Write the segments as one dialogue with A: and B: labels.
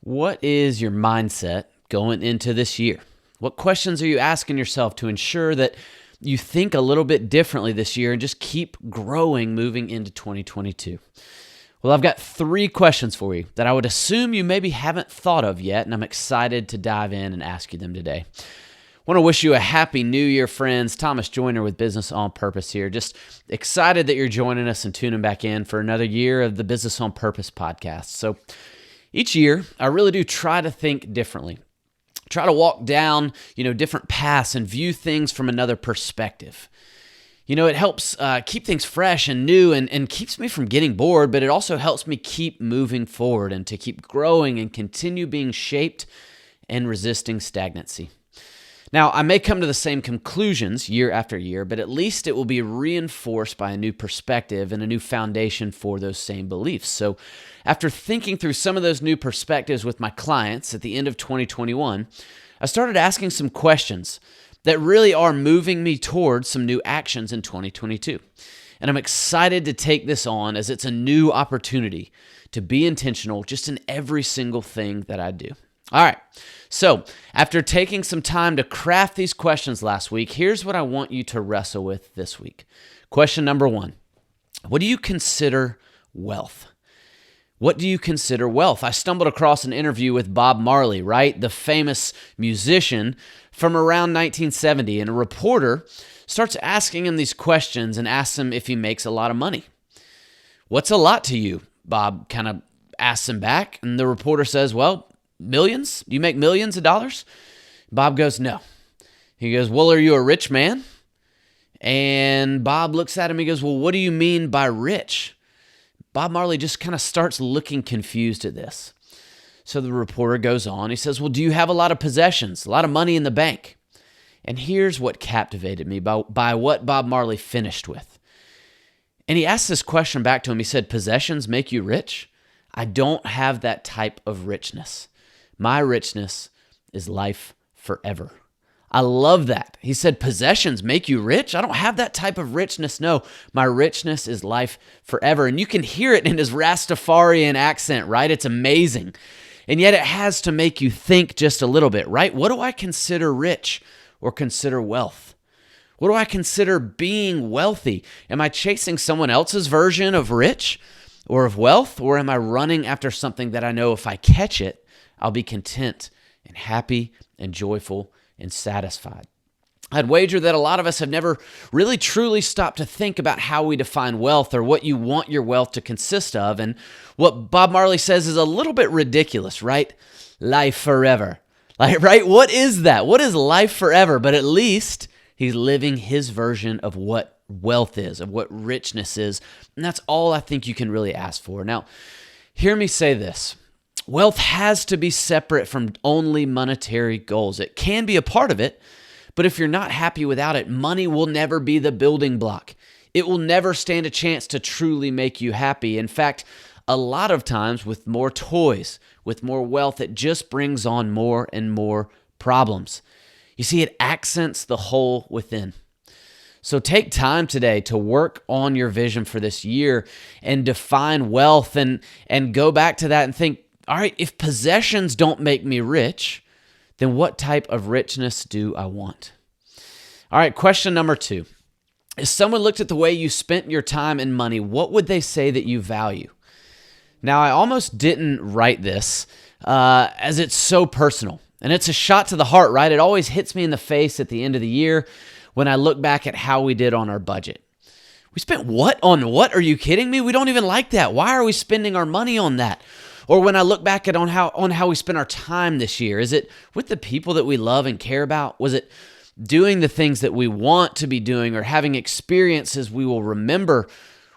A: What is your mindset going into this year? What questions are you asking yourself to ensure that you think a little bit differently this year and just keep growing moving into 2022? Well, I've got 3 questions for you that I would assume you maybe haven't thought of yet, and I'm excited to dive in and ask you them today. I want to wish you a happy new year, friends. Thomas Joyner with Business on Purpose here. Just excited that you're joining us and tuning back in for another year of the Business on Purpose podcast. So each year, I really do try to think differently. Try to walk down, different paths and view things from another perspective. It helps keep things fresh and new and keeps me from getting bored, but it also helps me keep moving forward and to keep growing and continue being shaped and resisting stagnancy. Now, I may come to the same conclusions year after year, but at least it will be reinforced by a new perspective and a new foundation for those same beliefs. So after thinking through some of those new perspectives with my clients at the end of 2021, I started asking some questions that really are moving me towards some new actions in 2022. And I'm excited to take this on as it's a new opportunity to be intentional just in every single thing that I do. All right, so after taking some time to craft these questions last week, here's what I want you to wrestle with this week. Question number 1, what do you consider wealth? What do you consider wealth? I stumbled across an interview with Bob Marley, right? The famous musician from around 1970, and a reporter starts asking him these questions and asks him if he makes a lot of money. What's a lot to you? Bob kind of asks him back, and the reporter says, well, millions? Do you make millions of dollars? Bob goes, no. He goes, well, are you a rich man? And Bob looks at him, he goes, well, what do you mean by rich? Bob Marley just kind of starts looking confused at this. So the reporter goes on, he says, well, do you have a lot of possessions, a lot of money in the bank? And here's what captivated me by what Bob Marley finished with. And he asked this question back to him, he said, possessions make you rich? I don't have that type of richness. My richness is life forever. I love that. He said, possessions make you rich? I don't have that type of richness. No, my richness is life forever. And you can hear it in his Rastafarian accent, right? It's amazing. And yet it has to make you think just a little bit, right? What do I consider rich or consider wealth? What do I consider being wealthy? Am I chasing someone else's version of rich or of wealth? Or am I running after something that I know if I catch it, I'll be content and happy and joyful and satisfied? I'd wager that a lot of us have never really truly stopped to think about how we define wealth or what you want your wealth to consist of. And what Bob Marley says is a little bit ridiculous, right? Life forever. Right? What is that? What is life forever? But at least he's living his version of what wealth is, of what richness is. And that's all I think you can really ask for. Now, hear me say this. Wealth has to be separate from only monetary goals. It can be a part of it, but if you're not happy without it, money will never be the building block. It will never stand a chance to truly make you happy. In fact, a lot of times with more toys, with more wealth, it just brings on more and more problems. You see, it accents the hole within. So take time today to work on your vision for this year and define wealth and go back to that and think, all right, if possessions don't make me rich, then what type of richness do I want? All right, question number 2. If someone looked at the way you spent your time and money, what would they say that you value? Now, I almost didn't write this as it's so personal. And it's a shot to the heart, right? It always hits me in the face at the end of the year when I look back at how we did on our budget. We spent what on what? Are you kidding me? We don't even like that. Why are we spending our money on that? Or when I look back at on how we spent our time this year, is it with the people that we love and care about? Was it doing the things that we want to be doing or having experiences we will remember?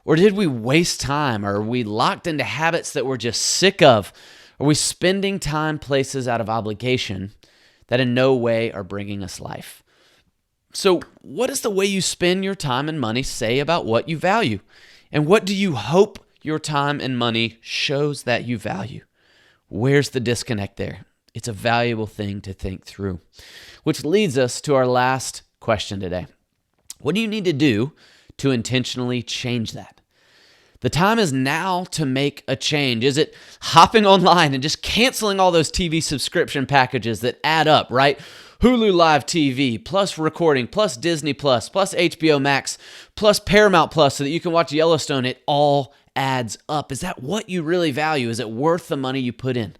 A: Or did we waste time? Or are we locked into habits that we're just sick of? Are we spending time places out of obligation that in no way are bringing us life? So what does the way you spend your time and money say about what you value? And what do you hope your time and money shows that you value? Where's the disconnect there? It's a valuable thing to think through. Which leads us to our last question today. What do you need to do to intentionally change that? The time is now to make a change. Is it hopping online and just canceling all those TV subscription packages that add up, right? Hulu Live TV, plus recording, plus Disney Plus, plus HBO Max, plus Paramount Plus so that you can watch Yellowstone. It all adds up. Is that what you really value? Is it worth the money you put in?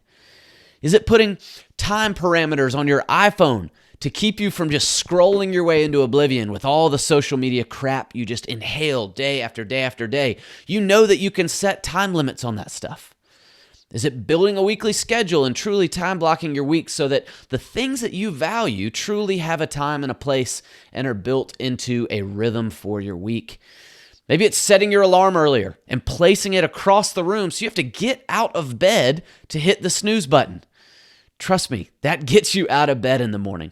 A: Is it putting time parameters on your iPhone to keep you from just scrolling your way into oblivion with all the social media crap you just inhale day after day after day? You know that you can set time limits on that stuff. Is it building a weekly schedule and truly time blocking your week so that the things that you value truly have a time and a place and are built into a rhythm for your week? Maybe it's setting your alarm earlier and placing it across the room so you have to get out of bed to hit the snooze button. Trust me, that gets you out of bed in the morning.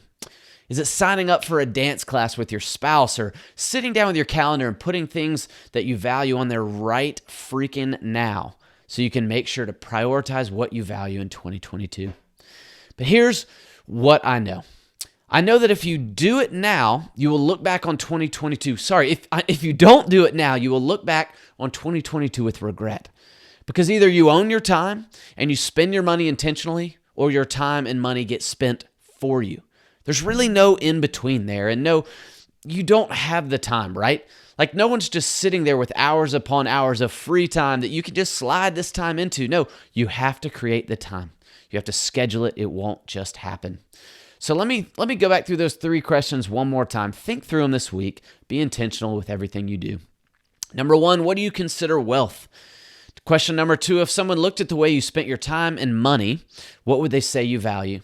A: Is it signing up for a dance class with your spouse or sitting down with your calendar and putting things that you value on there right freaking now so you can make sure to prioritize what you value in 2022? But here's what I know. I know that if you do it now, you will look back on 2022. If you don't do it now, you will look back on 2022 with regret. Because either you own your time and you spend your money intentionally, or your time and money get spent for you. There's really no in between there. And no, you don't have the time, right? Like no one's just sitting there with hours upon hours of free time that you can just slide this time into. No, you have to create the time. You have to schedule it. It won't just happen. So let me go back through those 3 questions one more time. Think through them this week. Be intentional with everything you do. Number 1, what do you consider wealth? Question number 2, if someone looked at the way you spent your time and money, what would they say you value?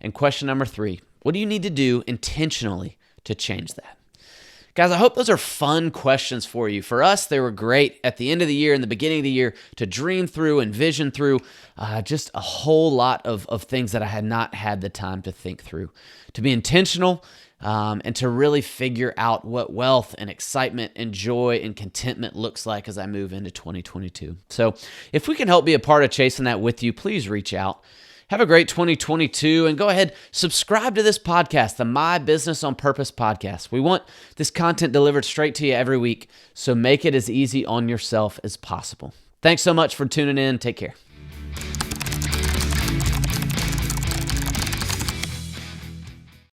A: And question number 3, what do you need to do intentionally to change that? Guys, I hope those are fun questions for you. For us, they were great at the end of the year and the beginning of the year to dream through and vision through just a whole lot of things that I had not had the time to think through. To be intentional and to really figure out what wealth and excitement and joy and contentment looks like as I move into 2022. So if we can help be a part of chasing that with you, please reach out. Have a great 2022 and go ahead, subscribe to this podcast, the My Business on Purpose podcast. We want this content delivered straight to you every week, so make it as easy on yourself as possible. Thanks so much for tuning in. Take care.